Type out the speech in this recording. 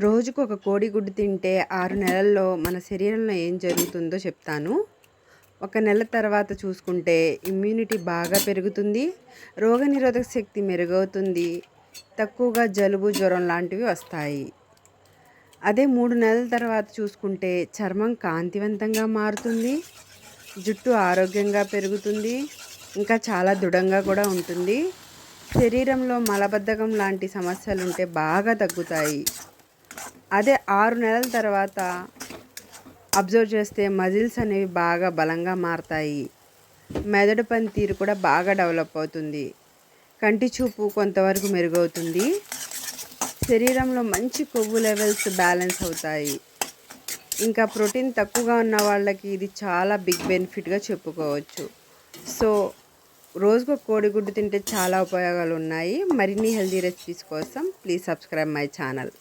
రోజుకు ఒక కోడిగుడ్డు తింటే 6 నెలల్లో మన శరీరంలో ఏం జరుగుతుందో చెప్తాను. ఒక నెల తర్వాత చూసుకుంటే ఇమ్యూనిటీ బాగా పెరుగుతుంది. రోగనిరోధక శక్తి మెరుగవుతుంది. తక్కువగా జలుబు, జ్వరం లాంటివి వస్తాయి. అదే 3 నెలల తర్వాత చూసుకుంటే చర్మం కాంతివంతంగా మారుతుంది. జుట్టు ఆరోగ్యంగా పెరుగుతుంది. ఇంకా చాలా దృఢంగా కూడా ఉంటుంది. శరీరంలో మలబద్ధకం లాంటి సమస్యలుంటే బాగా తగ్గుతాయి. అదే 6 నెలల తర్వాత అబ్జర్వ్ చేస్తే మజిల్స్ అనేవి బాగా బలంగా మారతాయి. మెదడు పనితీరు కూడా బాగా డెవలప్ అవుతుంది. కంటి చూపు కొంతవరకు మెరుగవుతుంది. శరీరంలో మంచి కొవ్వు లెవెల్స్ బ్యాలెన్స్ అవుతాయి. ఇంకా ప్రోటీన్ తక్కువగా ఉన్న వాళ్ళకి ఇది చాలా బిగ్ బెనిఫిట్గా చెప్పుకోవచ్చు. సో రోజుకు ఒక కోడిగుడ్డు తింటే చాలా ఉపయోగాలు ఉన్నాయి. మరిన్ని హెల్తీ రెసిపీస్ కోసం ప్లీజ్ సబ్స్క్రైబ్ మై ఛానల్.